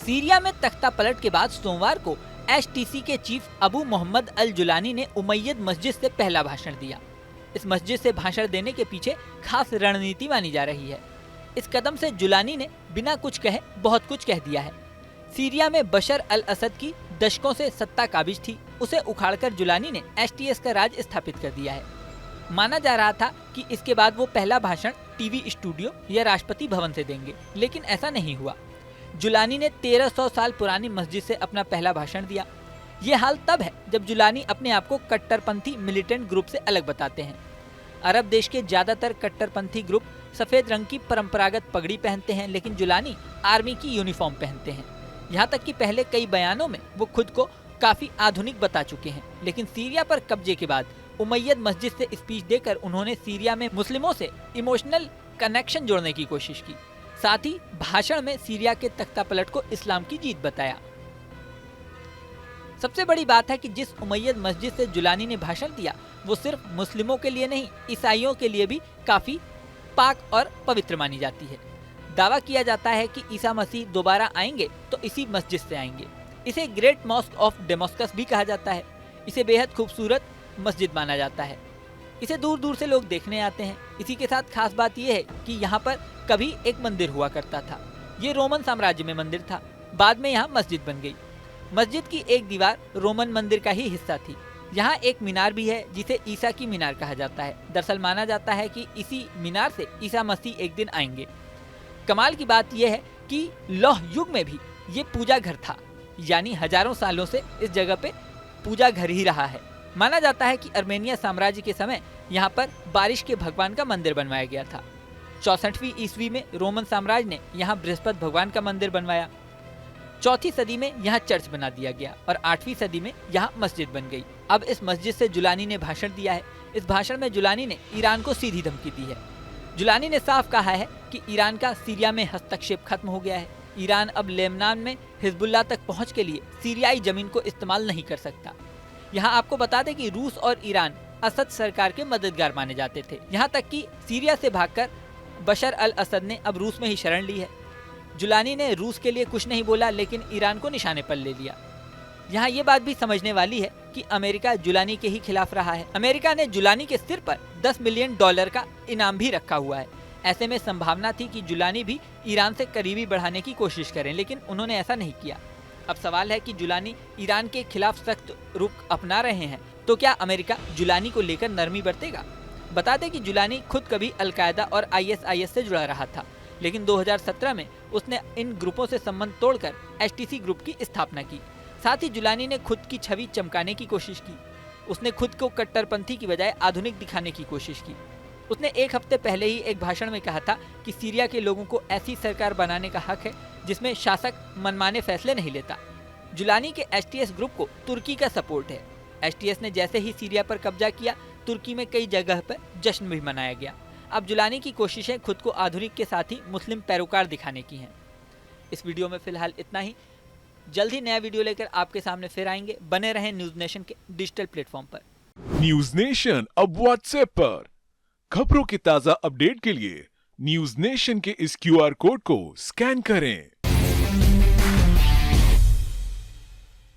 Syria में तख्ता पलट के बाद सोमवार को एचटीसी के चीफ अबू मोहम्मद अल जुलानी ने उमैयद मस्जिद से पहला भाषण दिया। इस मस्जिद से भाषण देने के पीछे खास रणनीति मानी जा रही है। इस कदम से जुलानी ने बिना कुछ कहे बहुत कुछ कह दिया है। सीरिया में बशर अल असद की दशकों से सत्ता काबिज थी, उसे उखाड़कर जुलानी ने एचटीएस का राज स्थापित कर दिया है। माना जा रहा था कि इसके बाद वो पहला भाषण टीवी स्टूडियो या राष्ट्रपति भवन से देंगे, लेकिन ऐसा नहीं हुआ। जुलानी ने 1300 साल पुरानी मस्जिद से अपना पहला भाषण दिया। ये हाल तब है जब जुलानी अपने आप को कट्टरपंथी मिलिटेंट ग्रुप से अलग बताते हैं। अरब देश के ज्यादातर कट्टरपंथी ग्रुप सफेद रंग की परंपरागत पगड़ी पहनते हैं, लेकिन जुलानी आर्मी की यूनिफॉर्म पहनते हैं। यहाँ तक कि पहले कई बयानों में वो खुद को काफी आधुनिक बता चुके हैं, लेकिन सीरिया पर कब्जे के बाद उमैयद मस्जिद से स्पीच देकर उन्होंने सीरिया में मुस्लिमों से इमोशनल कनेक्शन जोड़ने की कोशिश की। साथ ही भाषण में सीरिया के तख्ता पलट को इस्लाम की जीत बताया। सबसे बड़ी बात है कि जिस उमैयद मस्जिद से जुलानी ने भाषण दिया वो सिर्फ मुस्लिमों के लिए नहीं, ईसाइयों के लिए भी काफी पाक और पवित्र मानी जाती है। दावा किया जाता है कि ईसा मसीह दोबारा आएंगे तो इसी मस्जिद से आएंगे। इसे ग्रेट मॉस्क ऑफ डेमास्कस भी कहा जाता है। इसे बेहद खूबसूरत मस्जिद माना जाता है। इसे दूर दूर से लोग देखने आते हैं। इसी के साथ खास बात यह है कि यहाँ पर कभी एक मंदिर हुआ करता था। ये रोमन साम्राज्य में मंदिर था, बाद में यहाँ मस्जिद बन गई। मस्जिद की एक दीवार रोमन मंदिर का ही हिस्सा थी। यहाँ एक मीनार भी है जिसे ईसा की मीनार कहा जाता है। दरअसल माना जाता है कि इसी मीनार से ईसा मसीह एक दिन आएंगे। कमाल की बात यह है कि लौह युग में भी ये पूजा घर था, यानी हजारों सालों से इस जगह पे पूजा घर ही रहा है। माना जाता है कि अर्मेनिया साम्राज्य के समय यहाँ पर बारिश के भगवान का मंदिर बनवाया गया था। 64वीं ईस्वी में रोमन साम्राज्य ने यहाँ बृहस्पति भगवान का मंदिर बनवाया। 4वीं सदी में यहाँ चर्च बना दिया गया और 8वीं सदी में यहाँ मस्जिद बन गई। अब इस मस्जिद से जुलानी ने भाषण दिया है। इस भाषण में जुलानी ने ईरान को सीधी धमकी दी है। जुलानी ने साफ कहा है कि ईरान का सीरिया में हस्तक्षेप खत्म हो गया है। ईरान अब लेबनान में हिजबुल्लाह तक पहुँच के लिए सीरियाई जमीन को इस्तेमाल नहीं कर सकता। यहाँ आपको बता दें कि रूस और ईरान असद सरकार के मददगार माने जाते थे। यहाँ तक कि सीरिया से भागकर बशर अल असद ने अब रूस में ही शरण ली है। जुलानी ने रूस के लिए कुछ नहीं बोला, लेकिन ईरान को निशाने पर ले लिया। यहाँ ये बात भी समझने वाली है कि अमेरिका जुलानी के ही खिलाफ रहा है। अमेरिका ने जुलानी के सिर पर $10 मिलियन का इनाम भी रखा हुआ है। ऐसे में संभावना थी कि जुलानी भी ईरान से करीबी बढ़ाने की कोशिश करें, लेकिन उन्होंने ऐसा नहीं किया। अब सवाल है कि जुलानी ईरान के खिलाफ सख्त रुख अपना रहे हैं, तो क्या अमेरिका जुलानी को लेकर नरमी बरतेगा? बता दें कि जुलानी खुद कभी अलकायदा और ISIS से जुड़ा रहा था, लेकिन 2017 में उसने इन ग्रुपों से संबंध तोड़कर एचटीसी ग्रुप की स्थापना की। साथ ही जुलानी ने खुद की छवि चमकाने की कोशिश की। उसने खुद को कट्टरपंथी की बजाय आधुनिक दिखाने की कोशिश की। उसने एक हफ्ते पहले ही एक भाषण में कहा था कि सीरिया के लोगों को ऐसी सरकार बनाने का हक है जिसमें शासक मनमाने फैसले नहीं लेता। जुलानी के एचटीएस ग्रुप को तुर्की का सपोर्ट है। एचटीएस ने जैसे ही सीरिया पर कब्जा किया, तुर्की में कई जगह पर जश्न भी मनाया गया। अब जुलानी की कोशिशें खुद को आधुनिक के साथ ही मुस्लिम पैरोकार दिखाने की हैं। इस वीडियो में फिलहाल इतना ही। जल्द ही नया वीडियो लेकर आपके सामने फिर आएंगे। बने रहें न्यूज नेशन के डिजिटल प्लेटफॉर्म पर। न्यूज नेशन अब व्हाट्सएप पर खबरों की ताजा अपडेट के लिए न्यूज नेशन के इस QR कोड को स्कैन करें।